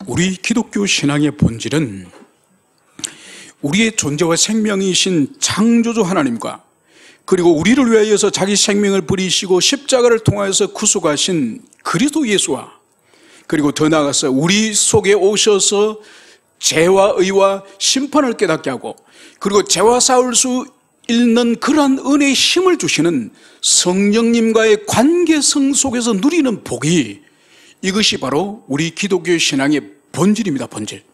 우리 기독교 신앙의 본질은 우리의 존재와 생명이신 창조주 하나님과 그리고 우리를 위하여서 자기 생명을 버리시고 십자가를 통하여서 구속하신 그리스도 예수와 그리고 더 나아가서 우리 속에 오셔서 죄와 의와 심판을 깨닫게 하고 그리고 죄와 싸울 수 있는 그러한 은혜의 힘을 주시는 성령님과의 관계성 속에서 누리는 복이, 이것이 바로 우리 기독교 신앙의 본질입니다. 본질.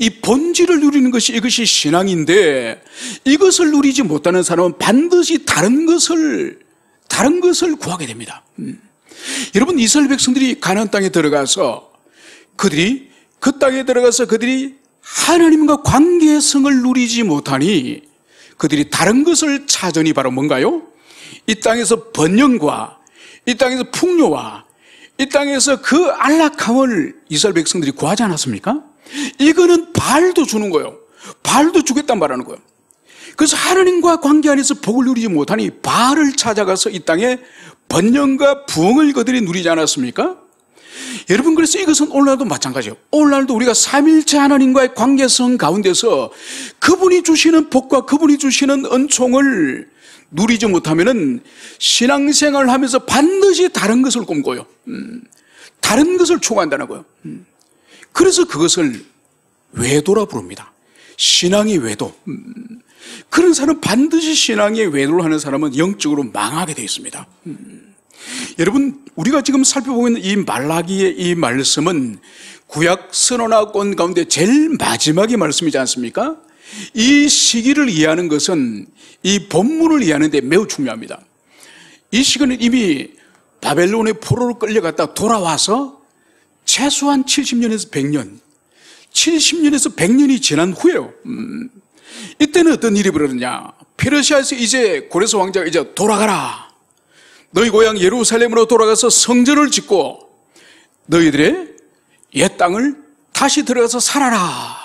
이 본질을 누리는 것이 이것이 신앙인데, 이것을 누리지 못하는 사람은 반드시 다른 것을 구하게 됩니다. 여러분, 이스라엘 백성들이 가나안 땅에 들어가서 그들이 하나님과 관계성을 누리지 못하니 그들이 다른 것을 찾으니 바로 뭔가요? 이 땅에서 번영과 이 땅에서 풍요와 이 땅에서 그 안락함을 이스라엘 백성들이 구하지 않았습니까? 이거는 바알도 주는 거예요. 바알도 주겠단 말하는 거예요. 그래서 하나님과 관계 안에서 복을 누리지 못하니 바알을 찾아가서 이 땅에 번영과 부흥을 그들이 누리지 않았습니까? 여러분, 그래서 이것은 오늘날도 마찬가지예요. 오늘날도 우리가 삼일체 하나님과의 관계성 가운데서 그분이 주시는 복과 그분이 주시는 은총을 누리지 못하면은 신앙생활을 하면서 반드시 다른 것을 꿈꿔요. 다른 것을 추구한다는 거예요. 그래서 그것을 외도라 부릅니다. 신앙의 외도. 그런 사람은 반드시 신앙의 외도를 하는 사람은 영적으로 망하게 되어 있습니다. 여러분, 우리가 지금 살펴보고 있는 이 말라기의 이 말씀은 구약 선언하권 가운데 제일 마지막의 말씀이지 않습니까? 이 시기를 이해하는 것은 이 본문을 이해하는 데 매우 중요합니다. 이 시기는 이미 바벨론의 포로로 끌려갔다 돌아와서 최소한 70년에서 100년, 70년에서 100년이 지난 후에요. 이때는 어떤 일이 벌어졌냐? 페르시아에서 이제 고레스 왕자가 이제 돌아가라. 너희 고향 예루살렘으로 돌아가서 성전을 짓고 너희들의 옛 땅을 다시 들어가서 살아라.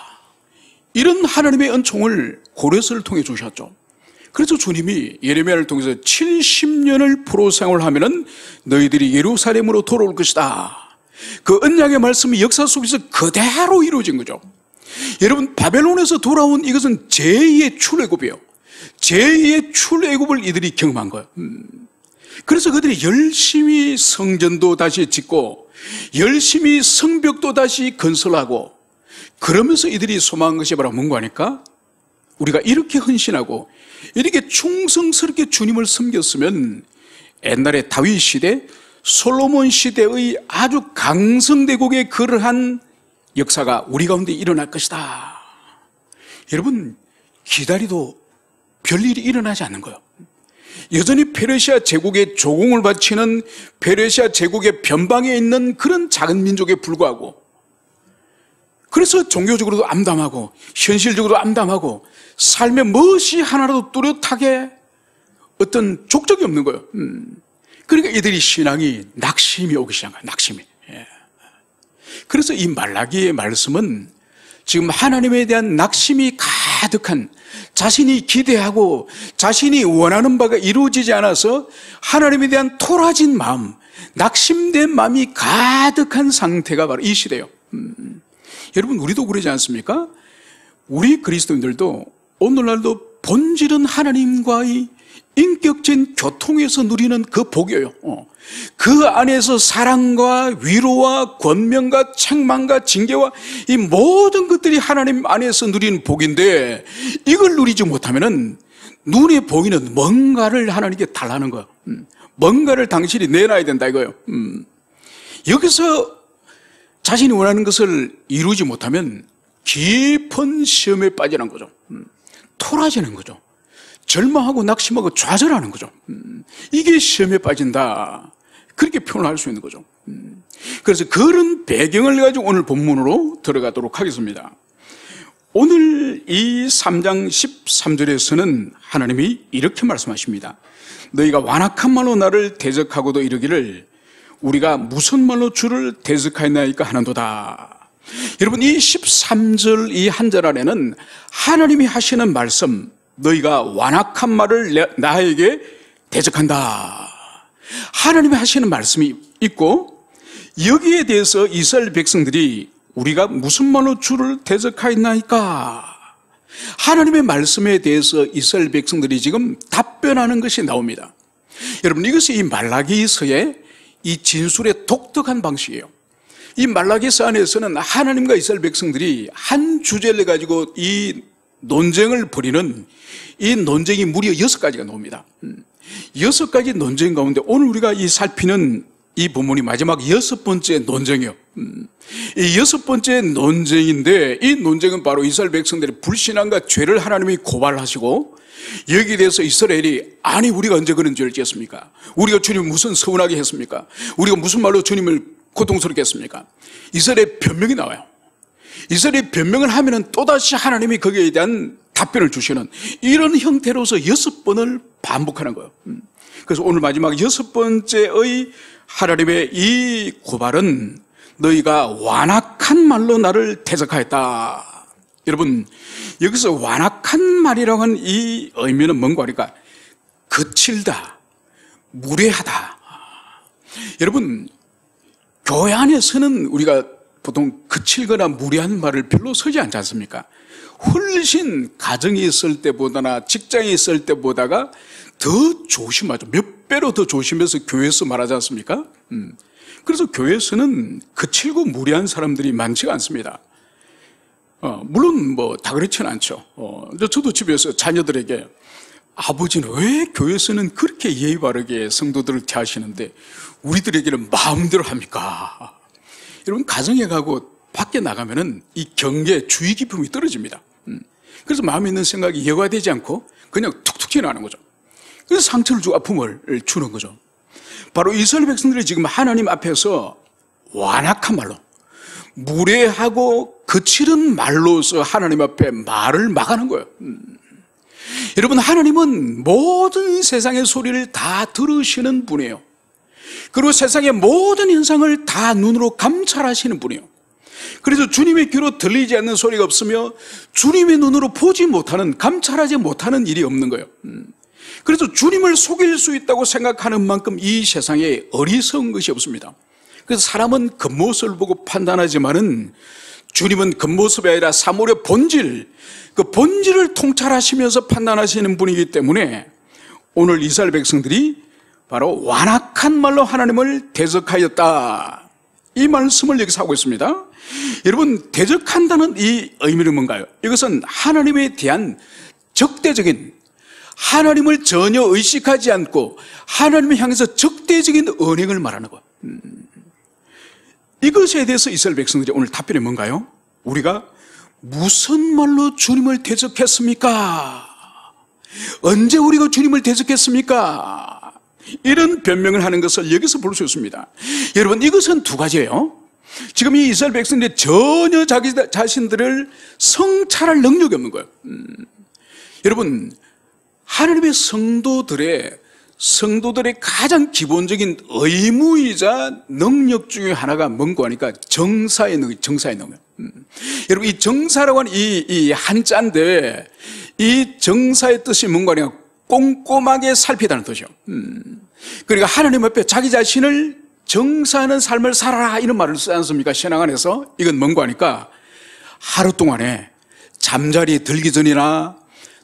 이런 하나님의 은총을 고레스를 통해 주셨죠. 그래서 주님이 예레미야를 통해서 70년을 포로 생활하면은 너희들이 예루살렘으로 돌아올 것이다. 그 언약의 말씀이 역사 속에서 그대로 이루어진 거죠. 여러분, 바벨론에서 돌아온 이것은 제2의 출애굽이에요. 제2의 출애굽을 이들이 경험한 거예요. 그래서 그들이 열심히 성전도 다시 짓고 열심히 성벽도 다시 건설하고 그러면서 이들이 소망한 것이 바로 뭔가 하니까 우리가 이렇게 헌신하고 이렇게 충성스럽게 주님을 섬겼으면 옛날에 다윗 시대, 솔로몬 시대의 아주 강성대국의 그러한 역사가 우리 가운데 일어날 것이다. 여러분, 기다리도 별일이 일어나지 않는 거예요. 여전히 페르시아 제국의 조공을 바치는 페르시아 제국의 변방에 있는 그런 작은 민족에 불과하고, 그래서 종교적으로도 암담하고 현실적으로도 암담하고 삶의 무엇이 하나라도 뚜렷하게 어떤 족적이 없는 거예요. 그러니까 이들이 신앙이 낙심이 오기 시작한 거예요. 낙심이. 그래서 이 말라기의 말씀은 지금 하나님에 대한 낙심이 가득한, 자신이 기대하고 자신이 원하는 바가 이루어지지 않아서 하나님에 대한 토라진 마음, 낙심된 마음이 가득한 상태가 바로 이 시대예요. 여러분, 우리도 그러지 않습니까? 우리 그리스도인들도 오늘날도 본질은 하나님과의 인격적인 교통에서 누리는 그 복이에요. 그 안에서 사랑과 위로와 권면과 책망과 징계와 이 모든 것들이 하나님 안에서 누리는 복인데, 이걸 누리지 못하면은 눈에 보이는 뭔가를 하나님께 달라는 거예요. 뭔가를 당신이 내놔야 된다 이거예요. 여기서 자신이 원하는 것을 이루지 못하면 깊은 시험에 빠지는 거죠. 토라지는 거죠. 절망하고 낙심하고 좌절하는 거죠. 이게 시험에 빠진다, 그렇게 표현할 수 있는 거죠. 그래서 그런 배경을 가지고 오늘 본문으로 들어가도록 하겠습니다. 오늘 이 3장 13절에서는 하나님이 이렇게 말씀하십니다. 너희가 완악한 말로 나를 대적하고도 이르기를 우리가 무슨 말로 주를 대적하였나이까 하는도다. 여러분, 이 13절 이 한 절 안에는 하나님이 하시는 말씀, 너희가 완악한 말을 나에게 대적한다, 하나님이 하시는 말씀이 있고, 여기에 대해서 이스라엘 백성들이 우리가 무슨 말로 주를 대적하였나이까? 하나님의 말씀에 대해서 이스라엘 백성들이 지금 답변하는 것이 나옵니다. 여러분, 이것이 이 말라기서의 이 진술의 독특한 방식이에요. 이 말라기서 안에서는 하나님과 이스라엘 백성들이 한 주제를 가지고 이 논쟁을 벌이는 이 논쟁이 무려 6가지가 나옵니다. 6가지 논쟁 가운데 오늘 우리가 이 살피는 이 본문이 마지막 6번째 논쟁이에요. 이 6번째 논쟁인데, 이 논쟁은 바로 이스라엘 백성들의 불신앙과 죄를 하나님이 고발하시고, 여기에 대해서 이스라엘이 아니 우리가 언제 그런 죄를 지었습니까? 우리가 주님을 무슨 서운하게 했습니까? 우리가 무슨 말로 주님을 고통스럽게 했습니까? 이스라엘의 변명이 나와요. 이스라엘이 변명을 하면은 또다시 하나님이 거기에 대한 답변을 주시는 이런 형태로서 6번을 반복하는 거예요. 그래서 오늘 마지막 6번째의 하나님의 이 고발은 너희가 완악한 말로 나를 대적하였다. 여러분, 여기서 완악한 말이라고 하는 이 의미는 뭔가 하니까 거칠다, 무례하다. 여러분, 교회 안에서는 우리가 보통 거칠거나 무례한 말을 별로 쓰지 않지 않습니까? 훨씬 가정에 있을 때보다나 직장에 있을 때보다가 더 조심하죠. 몇 배로 더 조심해서 교회에서 말하지 않습니까? 그래서 교회에서는 거칠고 무례한 사람들이 많지가 않습니다. 물론 뭐 다 그렇지는 않죠. 저도 집에서 자녀들에게 아버지는 왜 교회에서는 그렇게 예의 바르게 성도들을 대하시는데 우리들에게는 마음대로 합니까? 여러분, 가정에 가고 밖에 나가면은 이 경계, 주의 깊음이 떨어집니다. 그래서 마음에 있는 생각이 여과되지 않고 그냥 툭툭 튀어나오는 거죠. 그래서 상처를 주고 아픔을 주는 거죠. 바로 이스라엘 백성들이 지금 하나님 앞에서 완악한 말로, 무례하고 거칠은 말로서 하나님 앞에 말을 막아는 거예요. 여러분, 하나님은 모든 세상의 소리를 다 들으시는 분이에요. 그리고 세상의 모든 현상을 다 눈으로 감찰하시는 분이에요. 그래서 주님의 귀로 들리지 않는 소리가 없으며 주님의 눈으로 보지 못하는, 감찰하지 못하는 일이 없는 거예요. 그래서 주님을 속일 수 있다고 생각하는 만큼 이 세상에 어리석은 것이 없습니다. 그래서 사람은 겉모습을 보고 판단하지만은 주님은 겉모습이 아니라 사물의 본질, 그 본질을 통찰하시면서 판단하시는 분이기 때문에 오늘 이스라엘 백성들이 바로 완악한 말로 하나님을 대적하였다, 이 말씀을 여기서 하고 있습니다. 여러분, 대적한다는 이 의미는 뭔가요? 이것은 하나님에 대한 적대적인, 하나님을 전혀 의식하지 않고 하나님을 향해서 적대적인 언행을 말하는 것. 이것에 대해서 이스라엘 백성들이 오늘 답변이 뭔가요? 우리가 무슨 말로 주님을 대적했습니까? 언제 우리가 주님을 대적했습니까? 이런 변명을 하는 것을 여기서 볼 수 있습니다. 여러분, 이것은 두 가지예요. 지금 이 이스라엘 백성들이 전혀 자기 자신들을 성찰할 능력이 없는 거예요. 여러분, 하나님의 성도들의 가장 기본적인 의무이자 능력 중에 하나가 뭔가 하니까 정사의 능력. 여러분, 이 정사라고 하는 이 한자인데, 이 정사의 뜻이 뭔가 하니까 꼼꼼하게 살피다는 뜻이요. 그러니까 하나님 앞에 자기 자신을 정사하는 삶을 살아라, 이런 말을 쓰지 않습니까? 신앙 안에서. 이건 뭔가 하니까 하루 동안에 잠자리에 들기 전이나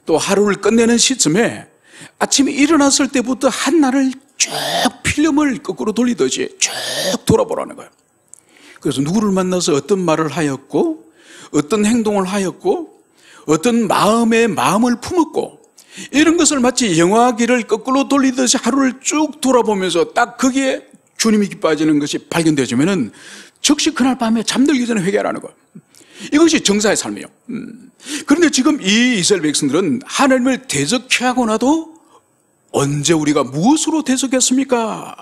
또 하루를 끝내는 시점에 아침에 일어났을 때부터 한 날을 쭉 필름을 거꾸로 돌리듯이 쭉 돌아보라는 거예요. 그래서 누구를 만나서 어떤 말을 하였고, 어떤 행동을 하였고, 어떤 마음에 마음을 품었고, 이런 것을 마치 영화기를 거꾸로 돌리듯이 하루를 쭉 돌아보면서 딱 거기에 주님이 기뻐하시는 것이 발견되어지면은 즉시 그날 밤에 잠들기 전에 회개하라는 거예요. 이것이 정사의 삶이에요. 그런데 지금 이 이스라엘 백성들은 하나님을 대적하고 나도 언제 우리가 무엇으로 대적했습니까?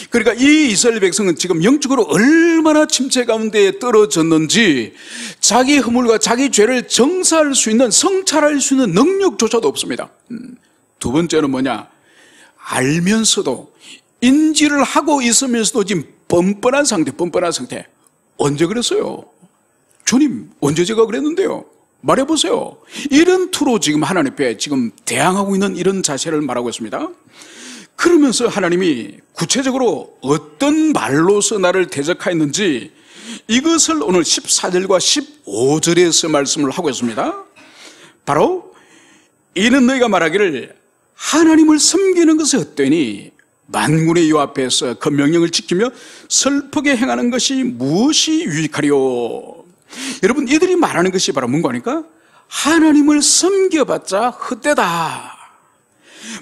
그러니까 이 이스라엘 백성은 지금 영적으로 얼마나 침체 가운데 떨어졌는지 자기 허물과 자기 죄를 정사할 수 있는, 성찰할 수 있는 능력조차도 없습니다. 두 번째는 뭐냐? 알면서도, 인지를 하고 있으면서도 지금 뻔뻔한 상태. 언제 그랬어요? 주님, 언제 제가 그랬는데요? 말해보세요. 이런 투로 지금 하나님 앞에 지금 대항하고 있는 이런 자세를 말하고 있습니다. 그러면서 하나님이 구체적으로 어떤 말로서 나를 대적하였는지 이것을 오늘 14절과 15절에서 말씀을 하고 있습니다. 바로 이는 너희가 말하기를 하나님을 섬기는 것이 헛되니 만군의 여호와 앞에서 그 명령을 지키며 슬프게 행하는 것이 무엇이 유익하리요. 여러분, 이들이 말하는 것이 바로 뭔가 하니까 하나님을 섬겨봤자 헛되다.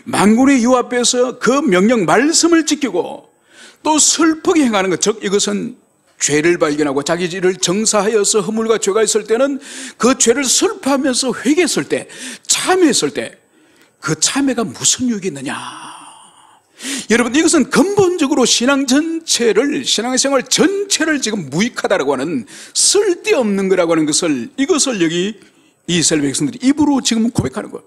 만군의 여호와 앞에서 그 명령 말씀을 지키고 또 슬프게 행하는 것, 즉 이것은 죄를 발견하고 자기 죄를 정사하여서 허물과 죄가 있을 때는 그 죄를 슬퍼하면서 회개했을 때, 참회했을 때 그 참회가 무슨 유익이 있느냐. 여러분, 이것은 근본적으로 신앙생활 전체를 지금 무익하다라고 하는, 쓸데없는 거라고 하는 것을, 이것을 여기 이스라엘 백성들이 입으로 지금 고백하는 거예요.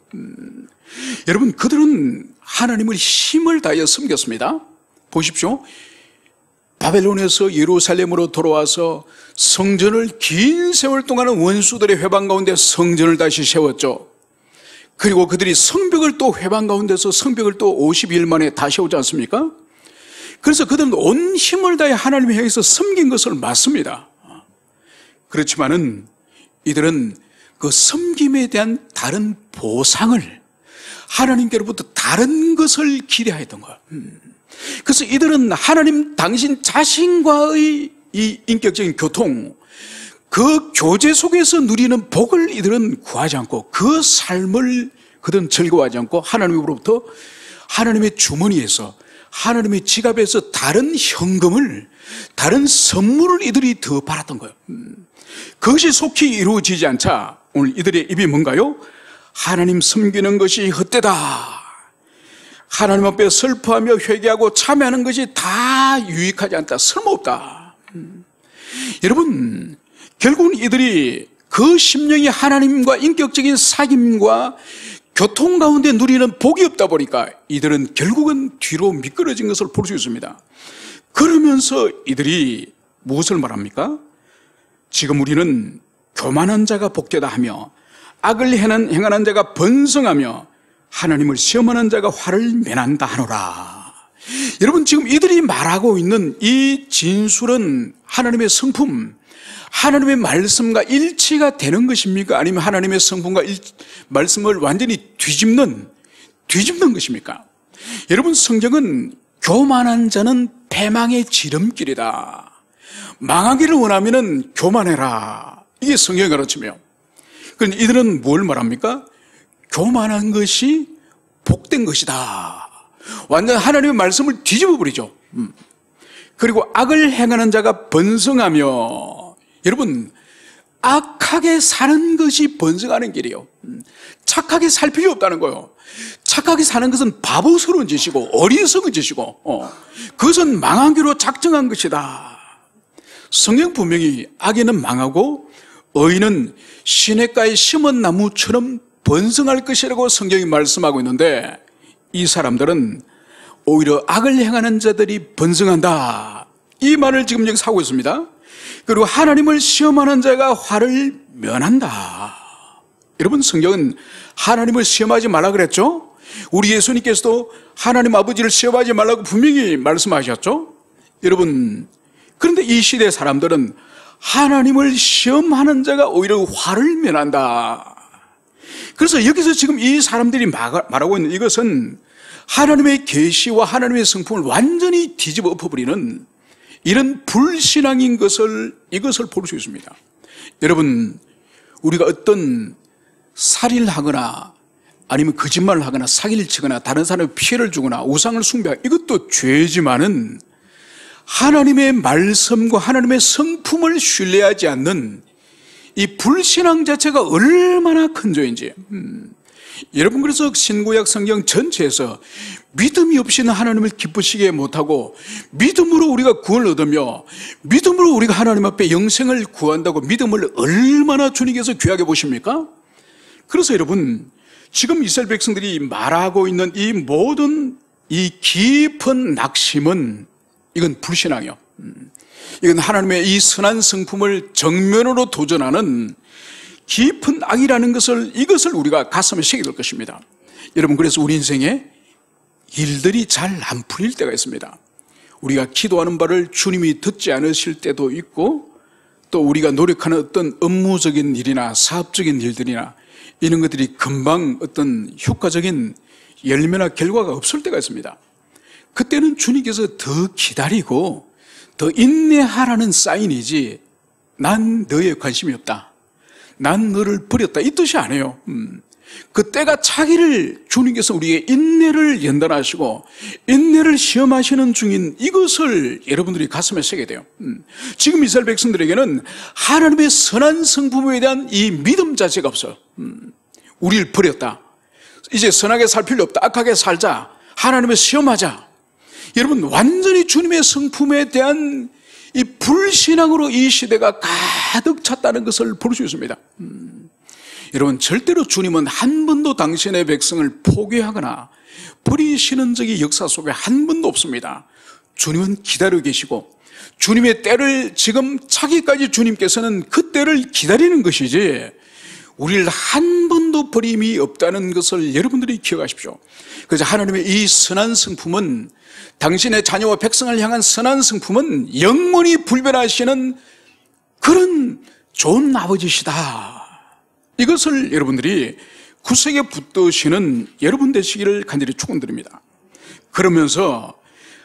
여러분, 그들은 하나님을 힘을 다하여 섬겼습니다. 보십시오. 바벨론에서 예루살렘으로 돌아와서 성전을 긴 세월 동안은 원수들의 회방 가운데 성전을 다시 세웠죠. 그리고 그들이 성벽을 또 회방 가운데서 성벽을 또 50일 만에 다시 오지 않습니까? 그래서 그들은 온 힘을 다해 하나님을 향해서 섬긴 것을 맞습니다. 그렇지만은 이들은 그 섬김에 대한 다른 보상을, 하나님께로부터 다른 것을 기대하였던 거예요. 그래서 이들은 하나님 당신 자신과의 이 인격적인 교통, 그 교제 속에서 누리는 복을 이들은 구하지 않고, 그 삶을 그들은 즐거워하지 않고 하나님으로부터, 하나님의 주머니에서, 하나님의 지갑에서 다른 현금을, 다른 선물을 이들이 더 바랐던 거예요. 그것이 속히 이루어지지 않자 오늘 이들의 입이 뭔가요? 하나님 섬기는 것이 헛되다. 하나님 앞에 슬퍼하며 회개하고 참여하는 것이 다 유익하지 않다. 쓸모없다. 여러분, 결국은 이들이 그 심령이 하나님과 인격적인 사귐과 교통 가운데 누리는 복이 없다 보니까 이들은 결국은 뒤로 미끄러진 것을 볼 수 있습니다. 그러면서 이들이 무엇을 말합니까? 지금 우리는 교만한 자가 복되다 하며 악을 행하는 자가 번성하며 하나님을 시험하는 자가 화를 면한다 하노라. 여러분, 지금 이들이 말하고 있는 이 진술은 하나님의 성품, 하나님의 말씀과 일치가 되는 것입니까? 아니면 하나님의 성품과 말씀을 완전히 뒤집는 것입니까? 여러분, 성경은 교만한 자는 패망의 지름길이다. 망하기를 원하면 교만해라. 이게 성경이 가르치며, 그런데 이들은 뭘 말합니까? 교만한 것이 복된 것이다. 완전 하나님의 말씀을 뒤집어 버리죠. 그리고 악을 행하는 자가 번성하며, 여러분, 악하게 사는 것이 번성하는 길이에요. 착하게 살 필요 없다는 거예요. 착하게 사는 것은 바보스러운 짓이고 어리석은 짓이고, 그것은 망하기로 작정한 것이다. 성경 분명히 악인은 망하고 의인은 시냇가에 심은 나무처럼 번성할 것이라고 성경이 말씀하고 있는데, 이 사람들은 오히려 악을 행하는 자들이 번성한다, 이 말을 지금 여기서 하고 있습니다. 그리고 하나님을 시험하는 자가 화를 면한다. 여러분, 성경은 하나님을 시험하지 말라 그랬죠? 우리 예수님께서도 하나님 아버지를 시험하지 말라고 분명히 말씀하셨죠? 여러분, 그런데 이 시대 사람들은 하나님을 시험하는 자가 오히려 화를 면한다. 그래서 여기서 지금 이 사람들이 말하고 있는 이것은 하나님의 계시와 하나님의 성품을 완전히 뒤집어 엎어버리는 이런 불신앙인 것을, 이것을 볼 수 있습니다. 여러분, 우리가 어떤 살인을 하거나 아니면 거짓말을 하거나 사기를 치거나 다른 사람에 피해를 주거나 우상을 숭배하고, 이것도 죄지만은 하나님의 말씀과 하나님의 성품을 신뢰하지 않는 이 불신앙 자체가 얼마나 큰 죄인지. 여러분, 그래서 신구약 성경 전체에서 믿음이 없이는 하나님을 기쁘시게 못하고, 믿음으로 우리가 구원을 얻으며 믿음으로 우리가 하나님 앞에 영생을 구한다고 믿음을 얼마나 주님께서 귀하게 보십니까? 그래서 여러분, 지금 이스라엘 백성들이 말하고 있는 이 모든 이 깊은 낙심은, 이건 불신앙이요. 이건 하나님의 이 선한 성품을 정면으로 도전하는 깊은 악이라는 것을, 이것을 우리가 가슴에 새겨둘 것입니다. 여러분, 그래서 우리 인생에 일들이 잘 안 풀릴 때가 있습니다. 우리가 기도하는 바를 주님이 듣지 않으실 때도 있고, 또 우리가 노력하는 어떤 업무적인 일이나 사업적인 일들이나 이런 것들이 금방 어떤 효과적인 열매나 결과가 없을 때가 있습니다. 그때는 주님께서 더 기다리고 더 인내하라는 사인이지 난 너에 관심이 없다, 난 너를 버렸다, 이 뜻이 아니에요. 그때가 차기를 주님께서 우리에게 인내를 연단하시고 인내를 시험하시는 중인 이것을 여러분들이 가슴에 새게 돼요. 지금 이스라엘 백성들에게는 하나님의 선한 성품에 대한 이 믿음 자체가 없어요. 우리를 버렸다, 이제 선하게 살 필요 없다, 악하게 살자, 하나님을 시험하자. 여러분, 완전히 주님의 성품에 대한 이 불신앙으로 이 시대가 가득 찼다는 것을 볼 수 있습니다. 여러분, 절대로 주님은 한 번도 당신의 백성을 포기하거나 버리시는 적이 역사 속에 한 번도 없습니다. 주님은 기다리고 계시고 주님의 때를 지금 차기까지 주님께서는 그 때를 기다리는 것이지 우리를 한 번도 버림이 없다는 것을 여러분들이 기억하십시오. 그래서 하나님의 이 선한 성품은, 당신의 자녀와 백성을 향한 선한 성품은 영원히 불변하시는 그런 좋은 아버지시다. 이것을 여러분들이 구석에 붙드시는 여러분 되시기를 간절히 축원드립니다. 그러면서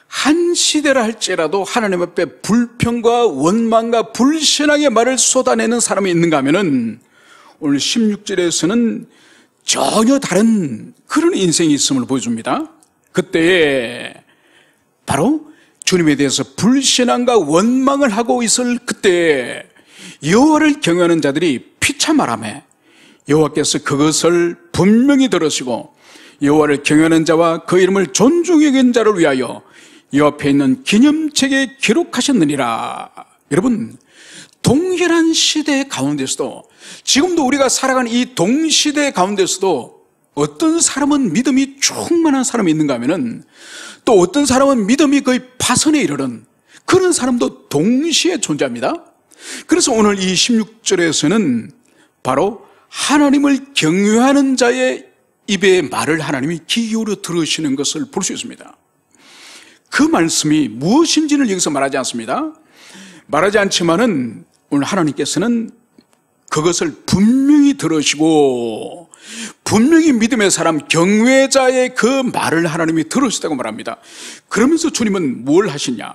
한 시대라 할지라도 하나님 앞에 불평과 원망과 불신앙의 말을 쏟아내는 사람이 있는가 하면은 오늘 16절에서는 전혀 다른 그런 인생이 있음을 보여줍니다. 그때에 바로 주님에 대해서 불신앙과 원망을 하고 있을 그때에 여호와를 경외하는 자들이 피차 말하며 여호와께서 그것을 분명히 들으시고 여호와를 경외하는 자와 그 이름을 존중히 여긴 자를 위하여 여호와 앞에 있는 기념책에 기록하셨느니라. 여러분, 동일한 시대 가운데서도, 지금도 우리가 살아가는 이 동시대 가운데서도 어떤 사람은 믿음이 충만한 사람이 있는가 하면은 또 어떤 사람은 믿음이 거의 파선에 이르는 그런 사람도 동시에 존재합니다. 그래서 오늘 이 16절에서는 바로 하나님을 경외하는 자의 입의 말을 하나님이 귀 기울여 들으시는 것을 볼 수 있습니다. 그 말씀이 무엇인지는 여기서 말하지 않습니다. 말하지 않지만은 오늘 하나님께서는 그것을 분명히 들으시고 분명히 믿음의 사람, 경외자의 그 말을 하나님이 들으시다고 말합니다. 그러면서 주님은 뭘 하시냐?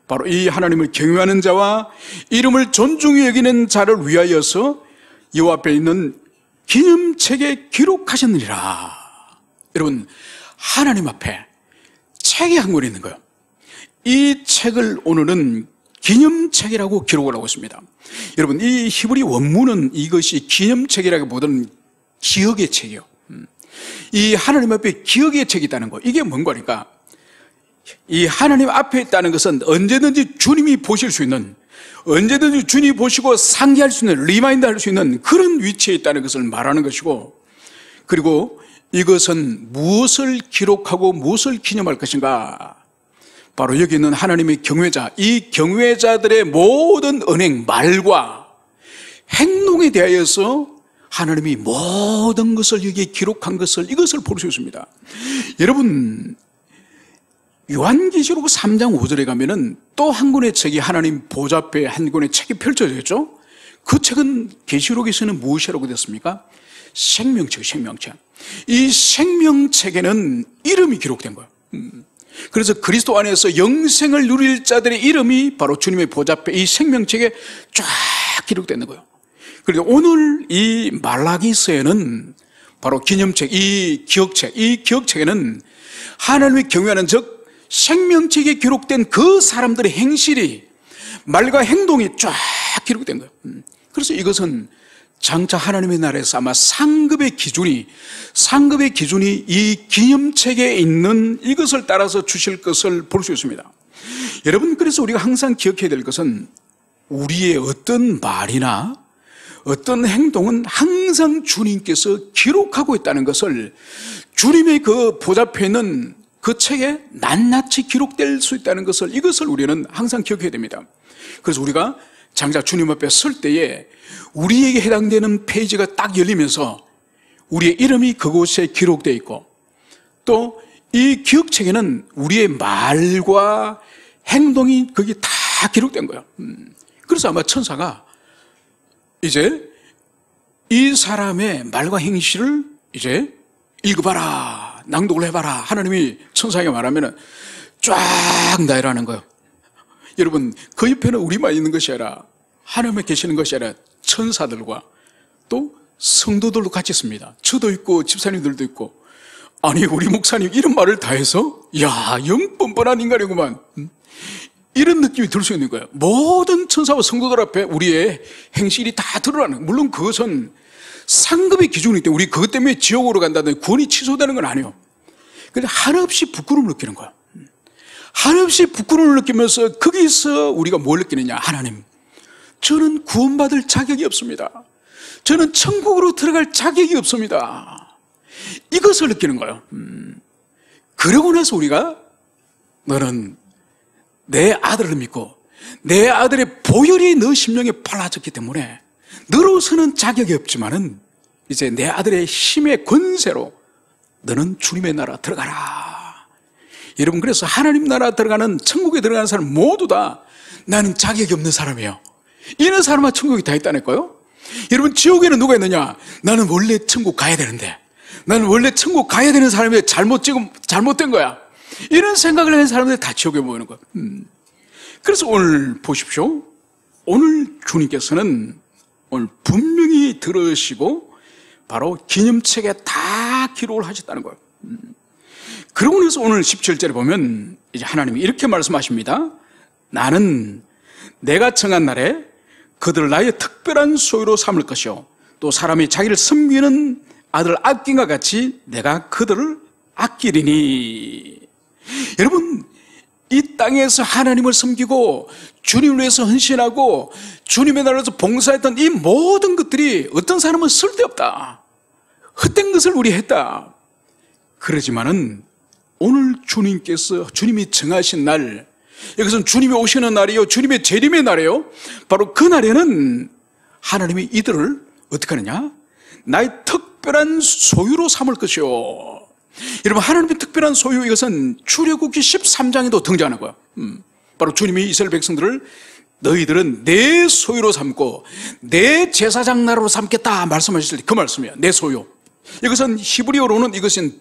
바로 이 하나님을 경외하는 자와 이름을 존중히 여기는 자를 위하여서 여호와 앞에 있는 기념책에 기록하셨느니라. 여러분, 하나님 앞에 책이 한 권 있는 거예요. 이 책을 오늘은 기념책이라고 기록을 하고 있습니다. 여러분, 이 히브리 원문은 이것이 기념책이라기보다는 기억의 책이에요. 이 하나님 앞에 기억의 책이 있다는 거, 이게 뭔 거니까? 이 하나님 앞에 있다는 것은 언제든지 주님이 보실 수 있는, 언제든지 주님이 보시고 상기할 수 있는, 리마인드 할 수 있는 그런 위치에 있다는 것을 말하는 것이고, 그리고 이것은 무엇을 기록하고 무엇을 기념할 것인가? 바로 여기 있는 하나님의 경외자, 이 경외자들의 모든 언행, 말과 행동에 대하여서 하나님이 모든 것을 여기에 기록한 것을, 이것을 볼 수 있습니다. 여러분, 요한계시록 3장 5절에 가면은 또 한 권의 책이 하나님 보좌 앞에 한 권의 책이 펼쳐져 있죠. 그 책은 계시록에서는 무엇이라고 됐습니까? 생명책, 생명책. 이 생명책에는 이름이 기록된 거예요. 그래서 그리스도 안에서 영생을 누릴 자들의 이름이 바로 주님의 보좌 앞에 이 생명책에 쫙 기록되는 거예요. 그런데 오늘 이 말라기서에는 바로 기념책, 이 기억책, 이 기억책에는 하나님을 경외하는 즉 생명책에 기록된 그 사람들의 행실이, 말과 행동이 쫙 기록된 거예요. 그래서 이것은 장차 하나님의 나라에서 아마 상급의 기준이 이 기념책에 있는 이것을 따라서 주실 것을 볼 수 있습니다. 여러분, 그래서 우리가 항상 기억해야 될 것은 우리의 어떤 말이나 어떤 행동은 항상 주님께서 기록하고 있다는 것을, 주님의 그 보좌 앞에 있는 그 책에 낱낱이 기록될 수 있다는 것을, 이것을 우리는 항상 기억해야 됩니다. 그래서 우리가 장차 주님 앞에 설 때에 우리에게 해당되는 페이지가 딱 열리면서 우리의 이름이 그곳에 기록되어 있고, 또 이 기억책에는 우리의 말과 행동이 거기 다 기록된 거예요. 그래서 아마 천사가 이제 이 사람의 말과 행실을 이제 읽어봐라, 낭독을 해봐라. 하나님이 천사에게 말하면 쫙 나열하는 거예요. 여러분, 그 옆에는 우리만 있는 것이 아니라 하나님에 계시는 것이 아니라 천사들과 또 성도들도 같이 있습니다. 저도 있고 집사님들도 있고. 아니, 우리 목사님 이런 말을 다 해서 야, 영 뻔뻔한 인간이구만, 이런 느낌이 들 수 있는 거예요. 모든 천사와 성도들 앞에 우리의 행실이 다 드러나는 거예요. 물론 그것은 상급의 기준이기 때문에 우리 그것 때문에 지옥으로 간다든지 구원이 취소되는 건 아니에요. 근데 한없이 부끄러움을 느끼는 거예요. 한없이 부끄러움을 느끼면서 거기서 우리가 뭘 느끼느냐. 하나님, 저는 구원받을 자격이 없습니다. 저는 천국으로 들어갈 자격이 없습니다. 이것을 느끼는 거예요. 그러고 나서 우리가 너는 내 아들을 믿고 내 아들의 보혈이 너 심령에 발라졌기 때문에 너로서는 자격이 없지만은 이제 내 아들의 힘의 권세로 너는 주님의 나라 들어가라. 여러분, 그래서 하나님 나라 들어가는, 천국에 들어가는 사람 모두 다 나는 자격이 없는 사람이에요, 이런 사람만 천국에 다 있다니까요. 여러분, 지옥에는 누가 있느냐? 나는 원래 천국 가야 되는데, 나는 원래 천국 가야 되는 사람이 잘못된 거야, 이런 생각을 하는 사람들이 다 지옥에 모이는 거예요. 그래서 오늘 보십시오. 오늘 주님께서는 오늘 분명히 들으시고 바로 기념책에 다 기록을 하셨다는 거예요. 그러고 나서 오늘 17절에 보면 이제 하나님이 이렇게 말씀하십니다. 나는 내가 정한 날에 그들을 나의 특별한 소유로 삼을 것이요, 또 사람이 자기를 섬기는 아들을 아낀 것 같이 내가 그들을 아끼리니. 여러분, 이 땅에서 하나님을 섬기고 주님을 위해서 헌신하고 주님의 나라에서 봉사했던 이 모든 것들이 어떤 사람은 쓸데없다, 헛된 것을 우리 했다, 그러지만은 오늘 주님이 정하신 날, 이것은 주님이 오시는 날이요, 주님의 재림의 날이에요. 바로 그 날에는 하나님이 이들을 어떻게 하느냐? 나의 특별한 소유로 삼을 것이요. 여러분, 하나님의 특별한 소유, 이것은 출애굽기 13장에도 등장하는 거예요. 바로 주님이 이스라엘 백성들을 너희들은 내 소유로 삼고 내 제사장 나라로 삼겠다 말씀하셨을 때 그 말씀이에요. 내 소유. 이것은 히브리어로는 이것은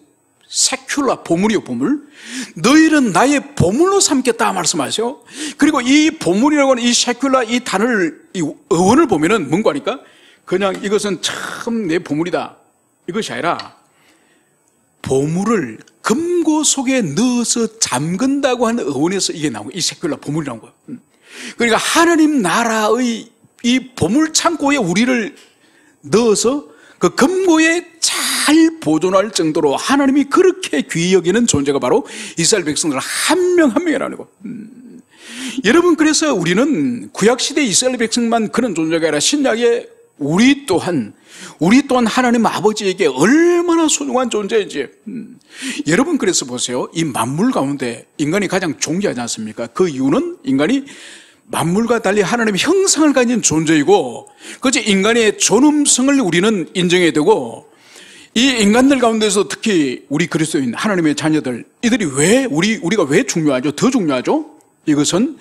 세큘라, 보물이요, 보물. 너희는 나의 보물로 삼겠다 말씀하세요. 그리고 이 보물이라고 하는 이 세큘라, 이 단어를, 이 어원을 보면은 뭔가 하니까 그냥 이것은 참 내 보물이다, 이것이 아니라 보물을 금고 속에 넣어서 잠근다고 하는 어원에서 이게 나온 거예요. 이 세큘라 보물이 나온 거예요. 그러니까 하나님 나라의 이 보물 창고에 우리를 넣어서 그 금고에 잘 보존할 정도로 하나님이 그렇게 귀히 여기는 존재가 바로 이스라엘 백성들 한 명 한 명이라는 거. 여러분, 그래서 우리는 구약시대 이스라엘 백성만 그런 존재가 아니라 신약에 우리 또한 하나님 아버지에게 얼마나 소중한 존재인지. 여러분, 그래서 보세요. 이 만물 가운데 인간이 가장 존귀하지 않습니까? 그 이유는 인간이 만물과 달리 하나님의 형상을 가진 존재이고, 그것이 인간의 존엄성을 우리는 인정해야 되고, 이 인간들 가운데서 특히 우리 그리스도인 하나님의 자녀들, 이들이 우리가 왜 중요하죠? 더 중요하죠? 이것은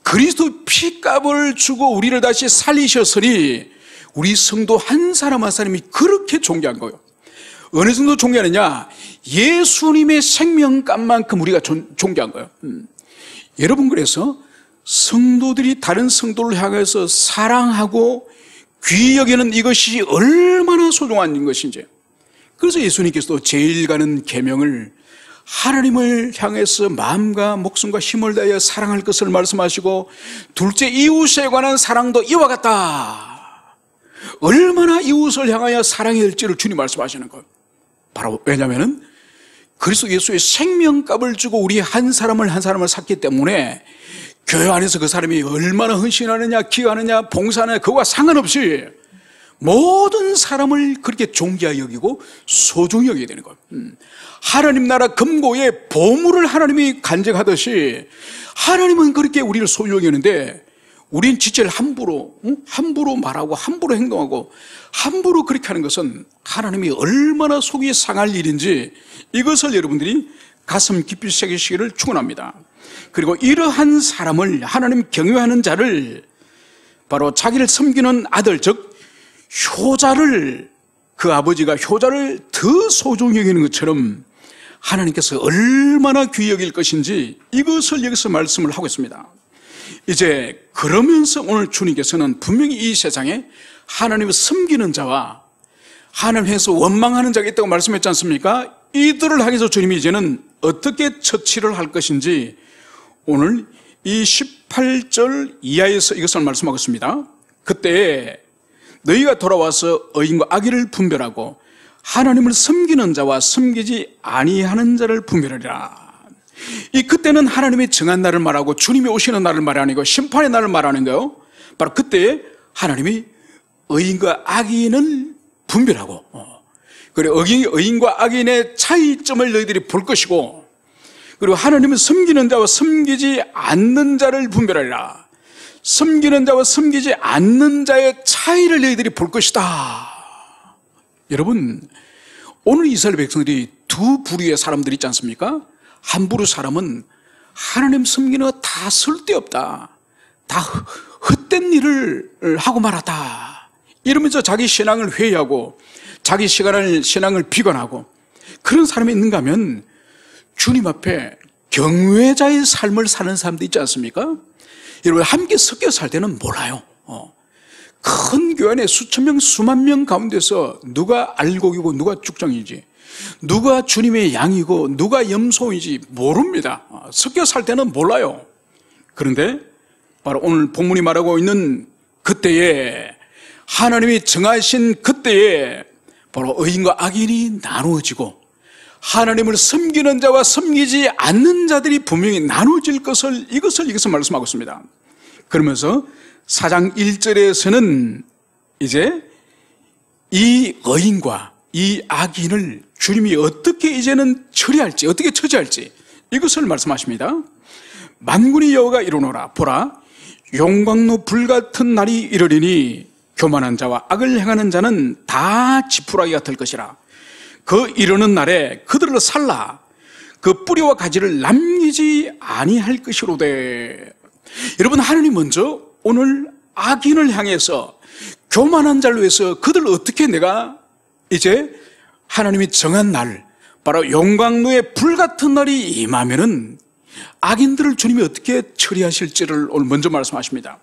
그리스도 피값을 주고 우리를 다시 살리셨으니 우리 성도 한 사람 한 사람이 그렇게 존귀한 거예요. 어느 정도 존귀하느냐? 예수님의 생명값만큼 우리가 존귀한 거예요. 여러분, 그래서 성도들이 다른 성도를 향해서 사랑하고 귀히 여기는 이것이 얼마나 소중한 것인지. 그래서 예수님께서도 제일 가는 계명을 하나님을 향해서 마음과 목숨과 힘을 다하여 사랑할 것을 말씀하시고, 둘째 이웃에 관한 사랑도 이와 같다. 얼마나 이웃을 향하여 사랑해야 될지를 주님 말씀하시는 거예요. 바로 왜냐하면 그리스도 예수의 생명값을 주고 우리 한 사람을 샀기 때문에 교회 안에서 그 사람이 얼마나 헌신하느냐, 기여하느냐, 봉사하느냐, 그거와 상관없이 모든 사람을 그렇게 존귀하게 여기고 소중히 여겨야 되는 거예요. 하나님 나라 금고에 보물을 하나님이 간직하듯이 하나님은 그렇게 우리를 소중히 여기는데, 우린 지체를 함부로 말하고 함부로 행동하고 함부로 그렇게 하는 것은 하나님이 얼마나 속이 상할 일인지, 이것을 여러분들이 가슴 깊이 새기시기를 축원합니다. 그리고 이러한 사람을, 하나님 경외하는 자를 바로 자기를 섬기는 아들, 즉 효자를, 그 아버지가 효자를 더 소중히 여기는 것처럼 하나님께서 얼마나 귀히 여길 것인지 이것을 여기서 말씀을 하고 있습니다. 이제 그러면서 오늘 주님께서는 분명히 이 세상에 하나님을 섬기는 자와 하나님에서 원망하는 자가 있다고 말씀했지 않습니까? 이들을 향해서 주님이 이제는 어떻게 처치를 할 것인지 오늘 이 18절 이하에서 이것을 말씀하고 있습니다. 그때 너희가 돌아와서 의인과 악인을 분별하고 하나님을 섬기는 자와 섬기지 아니하는 자를 분별하리라. 이 그때는 하나님이 정한 날을 말하고 주님이 오시는 날을 말하는 거, 심판의 날을 말하는 거요. 바로 그때 하나님이 의인과 악인을 분별하고, 그리고 의인과 악인의 차이점을 너희들이 볼 것이고, 그리고 하나님을 섬기는 자와 섬기지 않는 자를 분별하리라. 섬기는 자와 섬기지 않는 자의 차이를 너희들이 볼 것이다. 여러분, 오늘 이스라엘 백성들이 두 부류의 사람들이 있지 않습니까? 한 부류 사람은 하나님 섬기는 거 다 쓸데없다, 다 헛된 일을 하고 말았다 이러면서 자기 신앙을 회의하고 자기 신앙을 비관하고 그런 사람이 있는가 하면 주님 앞에 경외자의 삶을 사는 사람도 있지 않습니까? 여러분, 함께 섞여 살 때는 몰라요. 큰 교회 안에 수천 명, 수만 명 가운데서 누가 알곡이고 누가 쭉정이지, 누가 주님의 양이고 누가 염소인지 모릅니다. 섞여 살 때는 몰라요. 그런데 바로 오늘 본문이 말하고 있는 그때에, 하나님이 정하신 그때에 바로 의인과 악인이 나누어지고 하나님을 섬기는 자와 섬기지 않는 자들이 분명히 나누어질 것을, 이것을 여기서 말씀하고 있습니다. 그러면서 4장 1절에서는 이제 이 의인과 이 악인을 주님이 어떻게 이제는 처리할지, 어떻게 처지할지 이것을 말씀하십니다. 만군의 여호와가 이르노라, 보라, 용광로 불같은 날이 이르리니 교만한 자와 악을 행하는 자는 다 지푸라기가 될 것이라. 그 이르는 날에 그들을 살라 그 뿌리와 가지를 남기지 아니할 것이로되. 여러분, 하나님 먼저 오늘 악인을 향해서, 교만한 자를 위해서 그들을 어떻게 내가 이제 하나님이 정한 날, 바로 용광로의 불같은 날이 임하면은 악인들을 주님이 어떻게 처리하실지를 오늘 먼저 말씀하십니다.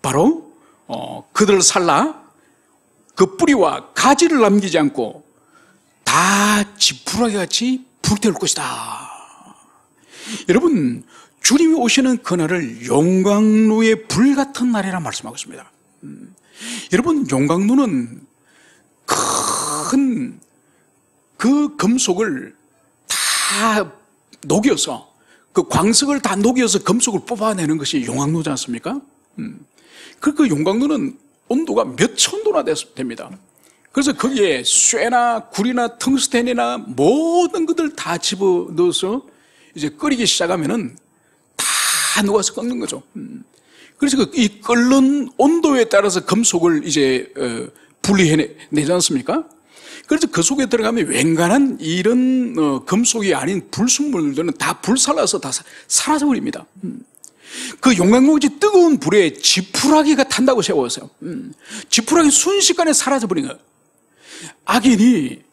바로 그들을 살라 그 뿌리와 가지를 남기지 않고 다 지푸라기같이 불태울 것이다. 여러분, 주님이 오시는 그날을 용광로의 불같은 날이라 말씀하고 있습니다. 여러분, 용광로는 큰 그 금속을 다 녹여서, 그 광석을 다 녹여서 금속을 뽑아내는 것이 용광로지 않습니까? 그 용광로는 온도가 몇 천도나 됩니다. 그래서 거기에 쇠나 구리나 텅스텐이나 모든 것들 다 집어넣어서 이제 끓이기 시작하면은 다 녹아서 끓는 거죠. 그래서 이 끓는 온도에 따라서 금속을 이제 분리해내지 않습니까? 그래서 그 속에 들어가면 웬간한 이런 금속이 아닌 불순물들은 다 불살라서 다 사라져버립니다. 그 용광로지 뜨거운 불에 지푸라기가 탄다고 세워서요. 지푸라기 순식간에 사라져버린 거예요. 악인이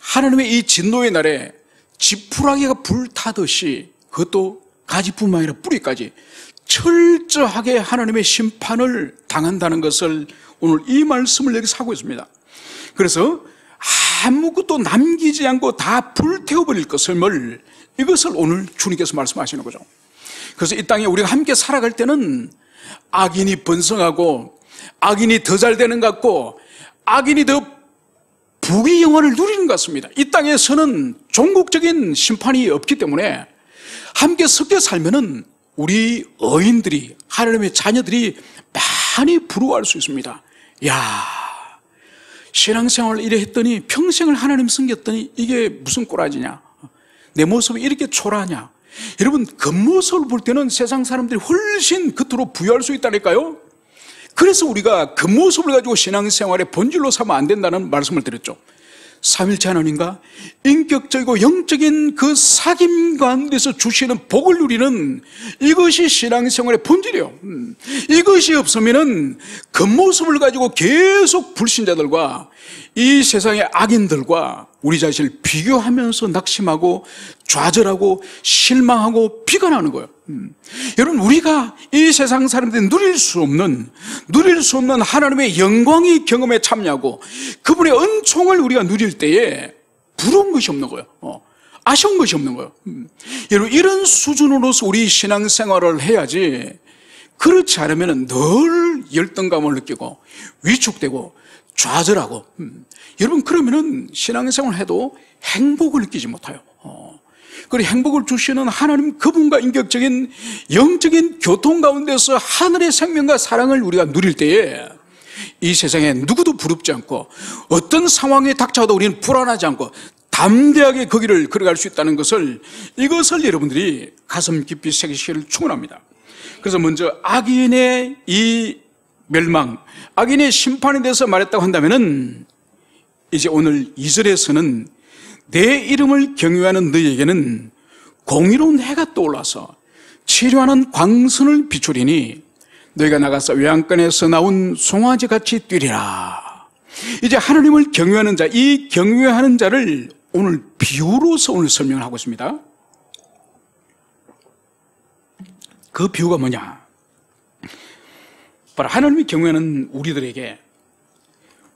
하나님의 이 진노의 날에 지푸라기가 불타듯이, 그것도 가지뿐만 아니라 뿌리까지 철저하게 하나님의 심판을 당한다는 것을 오늘 이 말씀을 여기서 하고 있습니다. 그래서 아무것도 남기지 않고 다 불태워버릴 것을, 이것을 오늘 주님께서 말씀하시는 거죠. 그래서 이 땅에 우리가 함께 살아갈 때는 악인이 번성하고 악인이 더 잘 되는 것 같고 악인이 더 부귀 영화를 누리는 것 같습니다. 이 땅에서는 종국적인 심판이 없기 때문에 함께 섞여 살면은 우리 의인들이, 하나님의 자녀들이 많이 부러워할 수 있습니다. 야, 신앙생활을 이래 했더니, 평생을 하나님 섬겼더니 이게 무슨 꼬라지냐, 내 모습이 이렇게 초라하냐. 여러분, 겉모습을 볼 때는 세상 사람들이 훨씬 겉으로 부여할 수 있다니까요. 그래서 우리가 겉모습을 가지고 신앙생활의 본질로 삼으면 안 된다는 말씀을 드렸죠. 삼일체 하나님과 인격적이고 영적인 그 사귐 가운데서 주시는 복을 누리는 이것이 신앙생활의 본질이에요. 이것이 없으면은 겉모습을 가지고 계속 불신자들과 이 세상의 악인들과 우리 자신을 비교하면서 낙심하고 좌절하고 실망하고 비관하는 거예요. 여러분, 우리가 이 세상 사람들이 누릴 수 없는 하나님의 영광의 경험에 참여하고 그분의 은총을 우리가 누릴 때에 부러운 것이 없는 거예요. 아쉬운 것이 없는 거예요. 여러분, 이런 수준으로서 우리 신앙생활을 해야지, 그렇지 않으면 늘 열등감을 느끼고 위축되고 좌절하고, 여러분, 그러면은 신앙생활을 해도 행복을 느끼지 못해요. 그리고 행복을 주시는 하나님 그분과 인격적인 영적인 교통 가운데서 하늘의 생명과 사랑을 우리가 누릴 때에 이 세상에 누구도 부럽지 않고 어떤 상황에 닥쳐도 우리는 불안하지 않고 담대하게 그 길을 걸어갈 수 있다는 것을, 이것을 여러분들이 가슴 깊이 새기시기를 축원합니다. 그래서 먼저 악인의 이 멸망, 악인의 심판에 대해서 말했다고 한다면은, 이제 오늘 2절에서는 내 이름을 경외하는 너희에게는 공의로운 해가 떠올라서 치료하는 광선을 비추리니 너희가 나가서 외양간에서 나온 송아지같이 뛰리라. 이제 하나님을 경외하는 자, 이 경외하는 자를 오늘 비유로서 오늘 설명을 하고 있습니다. 그 비유가 뭐냐? 바로 하나님이 경외하는 우리들에게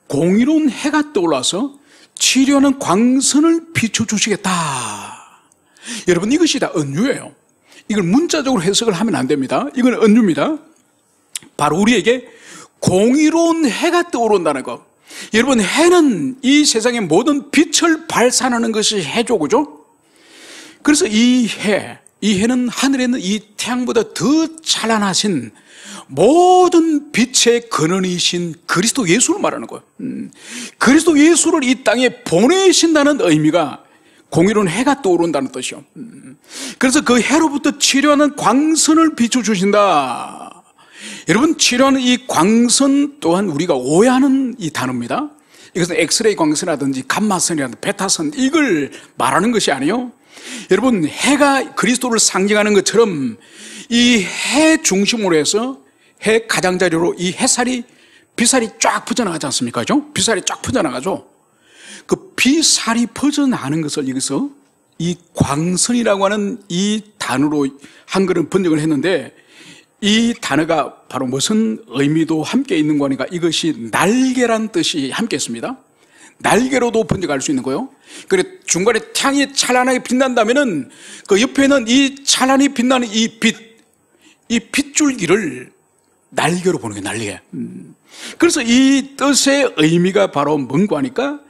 공의로운 해가 떠올라서 치료하는 광선을 비춰주시겠다. 여러분, 이것이 다 은유예요. 이걸 문자적으로 해석을 하면 안 됩니다. 이건 은유입니다. 바로 우리에게 공의로운 해가 떠오른다는 것. 여러분, 해는 이 세상의 모든 빛을 발산하는 것이 해죠, 그죠? 그래서 이 해는 하늘에 있는 이 태양보다 더 찬란하신 모든 빛의 근원이신 그리스도 예수를 말하는 거예요. 그리스도 예수를 이 땅에 보내신다는 의미가 공의로운 해가 떠오른다는 뜻이요. 그래서 그 해로부터 치료하는 광선을 비춰주신다. 여러분, 치료하는 이 광선 또한 우리가 오해하는 이 단어입니다. 이것은 엑스레이 광선이라든지 감마선이라든지 베타선, 이걸 말하는 것이 아니에요. 여러분, 해가 그리스도를 상징하는 것처럼 이 해 중심으로 해서 해 가장자리로 이 비살이 쫙 퍼져나가지 않습니까? 그죠? 비살이 쫙 퍼져나가죠. 그 비살이 퍼져나가는 것을 여기서 이 광선이라고 하는 이 단어로 한글은 번역을 했는데, 이 단어가 바로 무슨 의미도 함께 있는 거니까 이것이 날개란 뜻이 함께 있습니다. 날개로도 번역할 수 있는 거예요. 그래, 중간에 태양이 찬란하게 빛난다면은 그 옆에는 이 찬란히 빛나는 이 빗줄기를 날개로 보는 거예요, 날개. 그래서 이 뜻의 의미가 바로 뭔가 하니까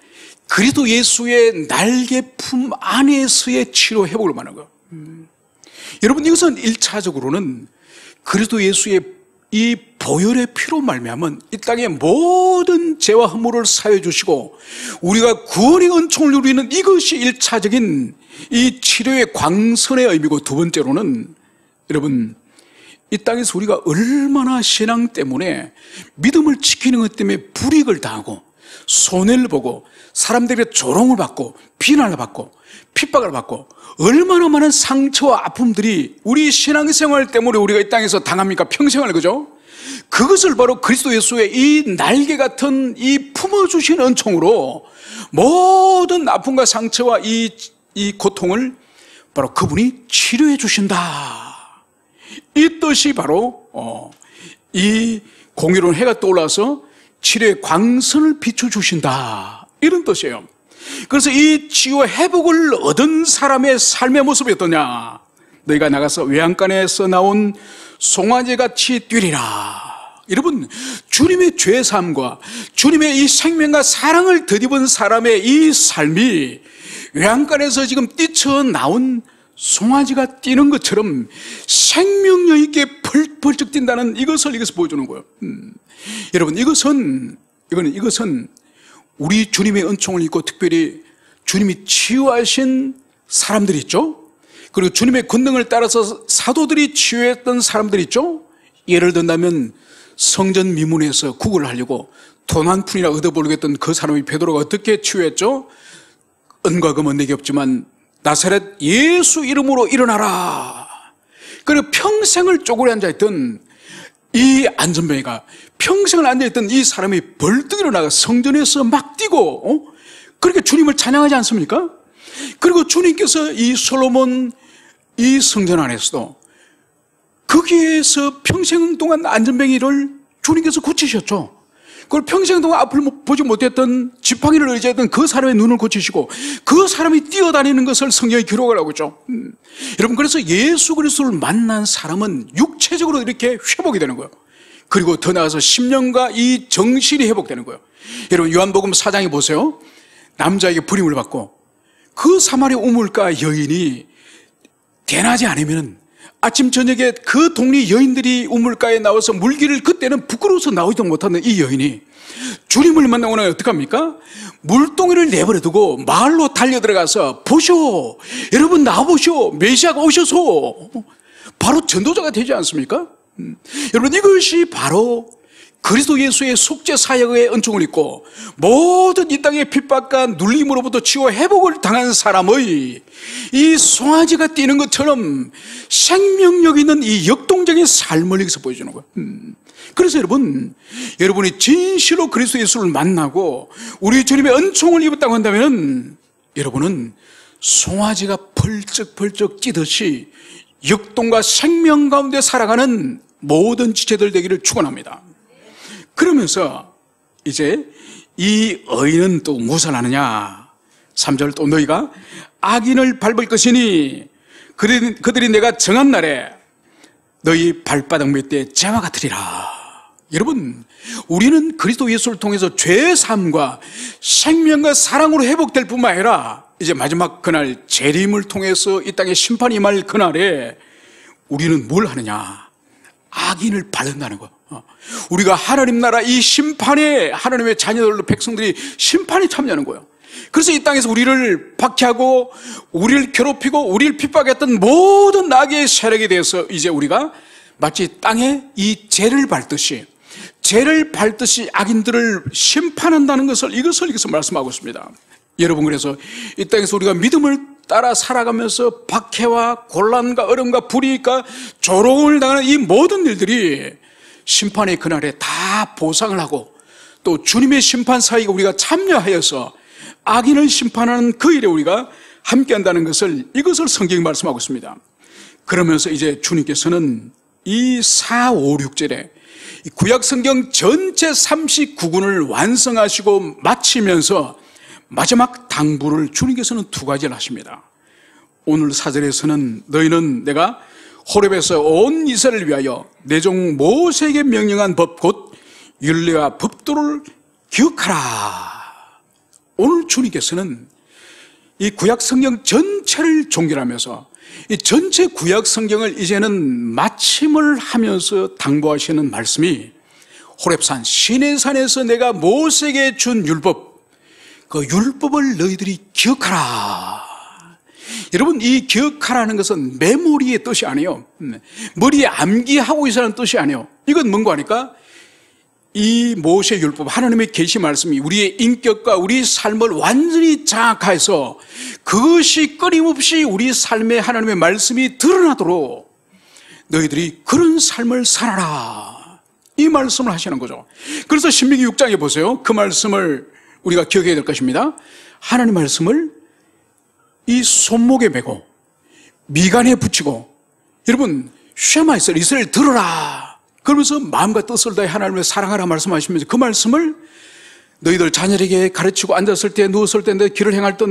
그리스도 예수의 날개품 안에서의 치료 회복을 말하는 거예요. 여러분, 이것은 1차적으로는 그리스도 예수의 이 보혈의 피로 말미암은 이 땅의 모든 죄와 허물을 사해 주시고 우리가 구원의 은총을 누리는 이것이 1차적인 이 치료의 광선의 의미고, 두 번째로는 여러분, 이 땅에서 우리가 얼마나 신앙 때문에 믿음을 지키는 것 때문에 불이익을 당하고 손해를 보고 사람들에게 조롱을 받고 비난을 받고 핍박을 받고 얼마나 많은 상처와 아픔들이 우리 신앙생활 때문에 우리가 이 땅에서 당합니까? 평생을, 그죠? 그것을 바로 그리스도 예수의 이 날개 같은 이 품어주신 은총으로 모든 아픔과 상처와 이 고통을 바로 그분이 치료해 주신다. 이 뜻이 바로 이 공의로운 해가 떠올라서 치료의 광선을 비춰주신다, 이런 뜻이에요. 그래서 이 치유 회복을 얻은 사람의 삶의 모습이 어떠냐? 너희가 나가서 외양간에서 나온 송아지같이 뛰리라. 여러분, 주님의 죄사함과 주님의 이 생명과 사랑을 덧입은 사람의 이 삶이 외양간에서 지금 뛰쳐나온 송아지가 뛰는 것처럼 생명력 있게 펄펄쩍 뛴다는 이것을 보여주는 거예요. 여러분, 이것은 우리 주님의 은총을 입고 특별히 주님이 치유하신 사람들이 있죠. 그리고 주님의 권능을 따라서 사도들이 치유했던 사람들이 있죠. 예를 든다면 성전 미문에서 구걸을 하려고 돈 한 푼이나 얻어보려고 했던 그 사람이 베드로가 어떻게 치유했죠? 은과 금은 내게 없지만 나사렛 예수 이름으로 일어나라. 그리고 평생을 쪼그려 앉아있던 이 안전뱅이가, 평생을 앉아있던 이 사람이 벌떡 일어나가 성전에서 막 뛰고 그렇게 주님을 찬양하지 않습니까? 그리고 주님께서 이 솔로몬 이 성전 안에서도 거기에서 평생 동안 안전뱅이를 주님께서 고치셨죠. 그걸 평생 동안 앞을 보지 못했던 지팡이를 의지했던 그 사람의 눈을 고치시고 그 사람이 뛰어다니는 것을 성경에 기록을 하고 있죠. 여러분, 그래서 예수 그리스도를 만난 사람은 육체적으로 이렇게 회복이 되는 거예요. 그리고 더 나아가서 심령과 이 정신이 회복되는 거예요. 여러분, 요한복음 4장에 보세요. 남자에게 버림을 받고 그 사마리아 우물가 여인이 대낮이 아니면 아침 저녁에 그 동네 여인들이 우물가에 나와서 물기를, 그때는 부끄러워서 나오지도 못하는 이 여인이 주님을 만나고 나면 어떡합니까? 물동이를 내버려 두고 마을로 달려 들어가서 보쇼, 여러분 나와보쇼, 메시아가 오셔서, 바로 전도자가 되지 않습니까? 여러분, 이것이 바로 그리스도 예수의 속죄 사역의 은총을 입고 모든 이 땅의 핍박과 눌림으로부터 치유 회복을 당한 사람의 이 송아지가 뛰는 것처럼 생명력 있는 이 역동적인 삶을 여기서 보여주는 거예요. 그래서 여러분이 진실로 그리스도 예수를 만나고 우리 주님의 은총을 입었다고 한다면 여러분은 송아지가 펄쩍펄쩍 뛰듯이 역동과 생명 가운데 살아가는 모든 지체들 되기를 축원합니다. 그러면서 이제 이 의인은 또 무엇을 하느냐? 3절, 또 너희가 악인을 밟을 것이니 그들이 내가 정한 날에 너희 발바닥 밑에 재와 같으리라. 여러분, 우리는 그리스도 예수를 통해서 죄의 삶과 생명과 사랑으로 회복될 뿐만 아니라 이제 마지막 그날 재림을 통해서 이 땅에 심판이 임할 그날에 우리는 뭘 하느냐? 악인을 바른다는 거. 우리가 하나님 나라 이 심판에 하나님의 자녀들로 백성들이 심판에 참여하는 거예요. 그래서 이 땅에서 우리를 박해하고 우리를 괴롭히고 우리를 핍박했던 모든 악의 세력에 대해서 이제 우리가 마치 땅에 이 죄를 밟듯이 악인들을 심판한다는 것을 이것을 말씀하고 있습니다. 여러분, 그래서 이 땅에서 우리가 믿음을 따라 살아가면서 박해와 곤란과 어려움과 불이익과 조롱을 당하는 이 모든 일들이 심판의 그날에 다 보상을 하고 또 주님의 심판 사역에 우리가 참여하여서 악인을 심판하는 그 일에 우리가 함께한다는 것을, 이것을 성경이 말씀하고 있습니다. 그러면서 이제 주님께서는 이 4, 5, 6절에 구약 성경 전체 39권을 완성하시고 마치면서 마지막 당부를 주님께서는 2가지를 하십니다. 오늘 4절에서는 너희는 내가 호렙에서 온 이스라엘을 위하여 내 종 모세에게 명령한 법 곧 율례와 법도를 기억하라. 오늘 주님께서는 이 구약 성경 전체를 종결하면서 이 전체 구약 성경을 이제는 마침을 하면서 당부하시는 말씀이 호렙산 시내산에서 내가 모세에게 준 율법, 그 율법을 너희들이 기억하라. 여러분, 이 기억하라는 것은 메모리의 뜻이 아니에요. 머리에 암기하고 있으라는 뜻이 아니에요. 이건 뭔가 하니까 이 모세 율법, 하나님의 계시 말씀이 우리의 인격과 우리 삶을 완전히 장악해서 그것이 끊임없이 우리 삶에 하나님의 말씀이 드러나도록 너희들이 그런 삶을 살아라, 이 말씀을 하시는 거죠. 그래서 신명기 6장에 보세요. 그 말씀을 우리가 기억해야 될 것입니다. 하나님 말씀을 이 손목에 메고 미간에 붙이고, 여러분 쉐마 이스라엘 들어라, 그러면서 마음과 뜻을 다해 하나님을 사랑하라 말씀하시면서 그 말씀을 너희들 자녀에게 가르치고 앉았을 때 누웠을 때 길을 행할 때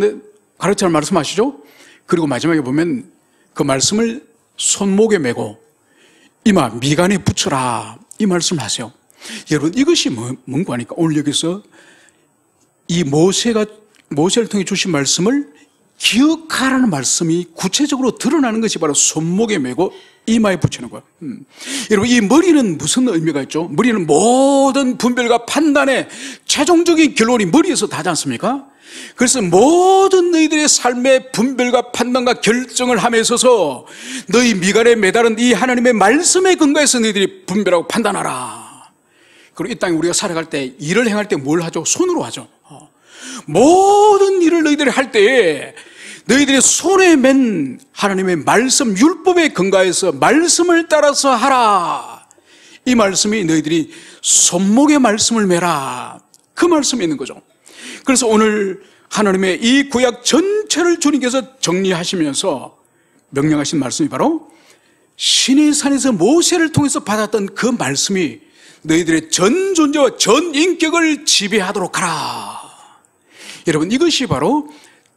가르치라 말씀하시죠. 그리고 마지막에 보면 그 말씀을 손목에 메고 이마 미간에 붙여라, 이 말씀을 하세요. 여러분, 이것이 뭔가 하니까 오늘 여기서 이 모세를 통해 주신 말씀을 기억하라는 말씀이 구체적으로 드러나는 것이 바로 손목에 메고 이마에 붙이는 거예요. 여러분, 이 머리는 무슨 의미가 있죠? 머리는 모든 분별과 판단의 최종적인 결론이 머리에서 다지 않습니까? 그래서 모든 너희들의 삶의 분별과 판단과 결정을 함에 있어서 너희 미간에 매달은 이 하나님의 말씀에 근거해서 너희들이 분별하고 판단하라. 그리고 이 땅에 우리가 살아갈 때, 일을 행할 때 뭘 하죠? 손으로 하죠. 모든 일을 너희들이 할 때에 너희들이 손에 맨 하나님의 말씀, 율법에 근거해서 말씀을 따라서 하라. 이 말씀이 너희들이 손목에 말씀을 매라. 그 말씀이 있는 거죠. 그래서 오늘 하나님의 이 구약 전체를 주님께서 정리하시면서 명령하신 말씀이 바로 시내산에서 모세를 통해서 받았던 그 말씀이 너희들의 전 존재와 전 인격을 지배하도록 하라. 여러분, 이것이 바로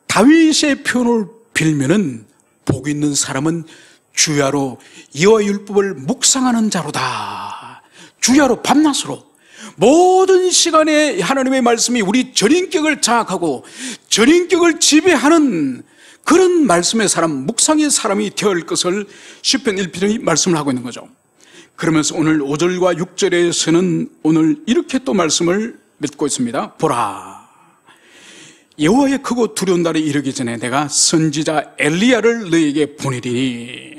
다윗의 표현을 빌면은 복 있는 사람은 주야로 여호와의 율법을 묵상하는 자로다. 주야로 밤낮으로 모든 시간에 하나님의 말씀이 우리 전인격을 장악하고 전인격을 지배하는 그런 말씀의 사람, 묵상의 사람이 되어야 할 것을 시편 1편이 말씀을 하고 있는 거죠. 그러면서 오늘 5절과 6절에서는 오늘 이렇게 또 말씀을 맺고 있습니다. 보라, 여호와의 크고 두려운 날이 이르기 전에 내가 선지자 엘리야를 너에게 보내리니.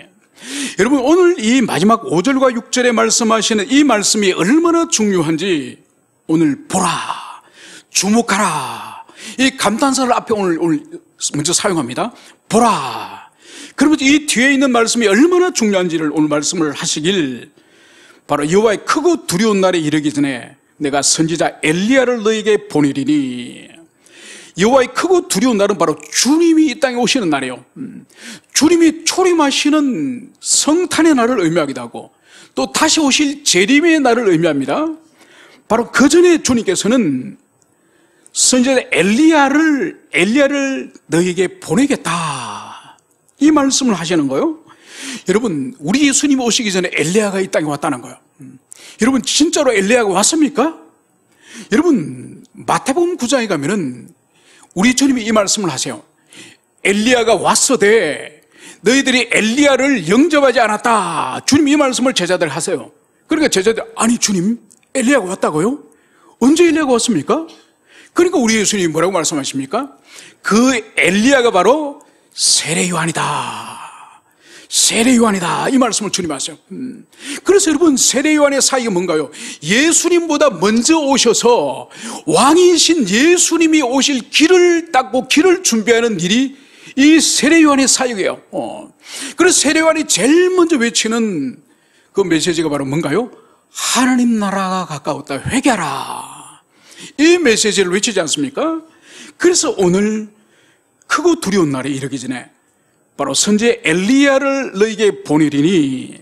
여러분, 오늘 이 마지막 5절과 6절에 말씀하시는 이 말씀이 얼마나 중요한지 오늘 보라, 주목하라, 이 감탄사를 앞에 오늘 먼저 사용합니다. 보라. 그러면서 이 뒤에 있는 말씀이 얼마나 중요한지를 오늘 말씀을 하시길, 바로 여호와의 크고 두려운 날에 이르기 전에 내가 선지자 엘리야를 너에게 보내리니. 여호와의 크고 두려운 날은 바로 주님이 이 땅에 오시는 날이에요. 주님이 초림하시는 성탄의 날을 의미하기도 하고 또 다시 오실 재림의 날을 의미합니다. 바로 그 전에 주님께서는 선지자 엘리야를 너에게 보내겠다, 이 말씀을 하시는 거예요. 여러분, 우리 예수님이 오시기 전에 엘리야가 이 땅에 왔다는 거예요. 여러분, 진짜로 엘리야가 왔습니까? 여러분, 마태복음 9장에 가면은 우리 주님이 이 말씀을 하세요. 엘리야가 왔어대 너희들이 엘리야를 영접하지 않았다. 주님이 이 말씀을 제자들 하세요. 그러니까 제자들, 아니 주님, 엘리야가 왔다고요? 언제 엘리야가 왔습니까? 그러니까 우리 예수님이 뭐라고 말씀하십니까? 그 엘리야가 바로 세례 요한이다. 세례 요한이다, 이 말씀을 주님 하세요. 그래서 여러분, 세례 요한의 사역이 뭔가요? 예수님보다 먼저 오셔서 왕이신 예수님이 오실 길을 닦고 길을 준비하는 일이 이 세례 요한의 사역이에요. 그래서 세례 요한이 제일 먼저 외치는 그 메시지가 바로 뭔가요? 하나님 나라가 가까웠다, 회개하라. 이 메시지를 외치지 않습니까? 그래서 오늘 크고 두려운 날이 이르기 전에 바로 선지자 엘리야를 너에게 보내리니,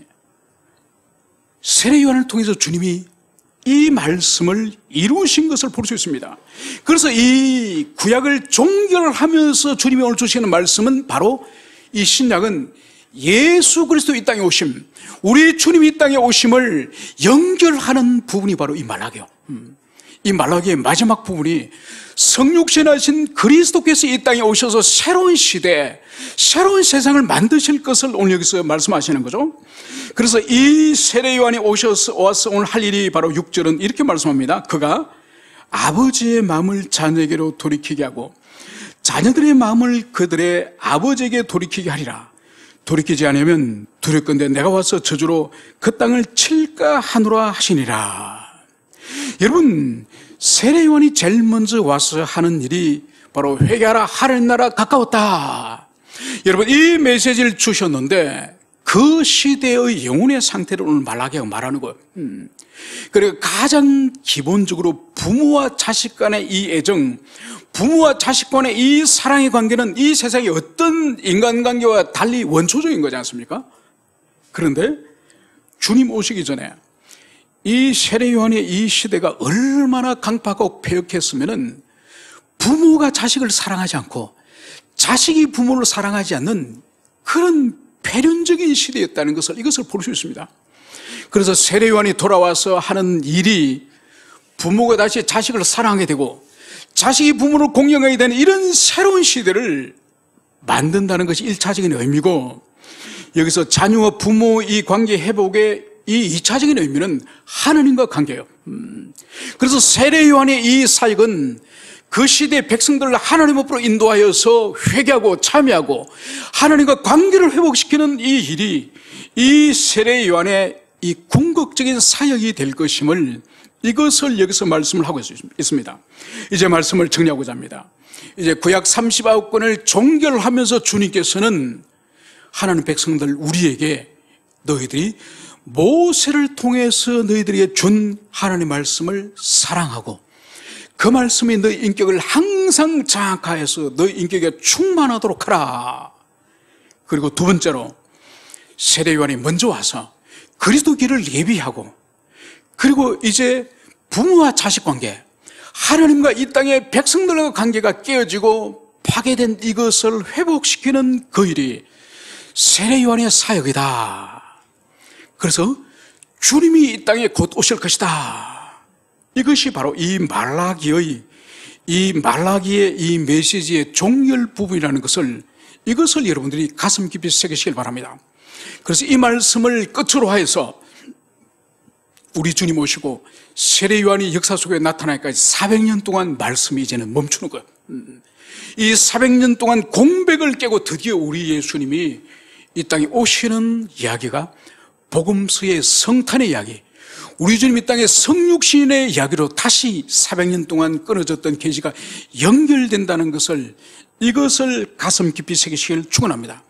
세례 요한을 통해서 주님이 이 말씀을 이루신 것을 볼 수 있습니다. 그래서 이 구약을 종결하면서 주님이 오늘 주시는 말씀은 바로 이 신약은 예수 그리스도 이 땅에 오심, 우리 주님이 이 땅에 오심을 연결하는 부분이 바로 이 말라기요. 이 말라기의 마지막 부분이 성육신하신 그리스도께서 이 땅에 오셔서 새로운 시대, 새로운 세상을 만드실 것을 오늘 여기서 말씀하시는 거죠. 그래서 이 세례 요한이 와서 오늘 할 일이 바로 6절은 이렇게 말씀합니다. 그가 아버지의 마음을 자녀에게로 돌이키게 하고 자녀들의 마음을 그들의 아버지에게 돌이키게 하리라. 돌이키지 않으면 두렵건대 내가 와서 저주로 그 땅을 칠까 하노라 하시니라. 여러분, 세례 요한이 제일 먼저 와서 하는 일이 바로 회개하라, 하나님 나라 가까웠다. 여러분, 이 메시지를 주셨는데 그 시대의 영혼의 상태를 오늘 말라기하고 말하는 거예요. 그리고 가장 기본적으로 부모와 자식 간의 이 애정, 부모와 자식 간의 이 사랑의 관계는 이 세상의 어떤 인간관계와 달리 원초적인 거지 않습니까? 그런데 주님 오시기 전에 이 세례 요한의 이 시대가 얼마나 강팍하고 폐역했으면은 부모가 자식을 사랑하지 않고 자식이 부모를 사랑하지 않는 그런 폐륜적인 시대였다는 것을, 이것을 볼 수 있습니다. 그래서 세례 요한이 돌아와서 하는 일이 부모가 다시 자식을 사랑하게 되고 자식이 부모를 공경하게 되는 이런 새로운 시대를 만든다는 것이 1차적인 의미고, 여기서 자녀와 부모 이 관계 회복의 이 2차적인 의미는 하나님과 관계예요. 그래서 세례 요한의 이 사역은 그 시대의 백성들을 하나님 앞으로 인도하여서 회개하고 참여하고 하나님과 관계를 회복시키는 이 일이 이 세례 요한의 이 궁극적인 사역이 될 것임을 이것을 여기서 말씀을 하고 있습니다. 이제 말씀을 정리하고자 합니다. 이제 구약 39권을 종결하면서 주님께서는 하나님 백성들 우리에게 너희들이 모세를 통해서 너희들에게 준 하나님의 말씀을 사랑하고 그 말씀이 너희 인격을 항상 장악하여서 너희 인격에 충만하도록 하라. 그리고 두 번째로 세례요한이 먼저 와서 그리스도 길을 예비하고, 그리고 이제 부모와 자식 관계, 하나님과 이 땅의 백성들과 관계가 깨어지고 파괴된 이것을 회복시키는 그 일이 세례요한의 사역이다. 그래서 주님이 이 땅에 곧 오실 것이다. 이것이 바로 이 말라기의 이 메시지의 종결 부분이라는 것을, 이것을 여러분들이 가슴 깊이 새기시길 바랍니다. 그래서 이 말씀을 끝으로 하여서 우리 주님 오시고 세례요한이 역사 속에 나타나기까지 400년 동안 말씀이 이제는 멈추는 거예요. 이 400년 동안 공백을 깨고 드디어 우리 예수님이 이 땅에 오시는 이야기가 복음서의 성탄의 이야기, 우리 주님 이 땅의 성육신의 이야기로 다시 400년 동안 끊어졌던 계시가 연결된다는 것을, 이것을 가슴 깊이 새기시길 축원합니다.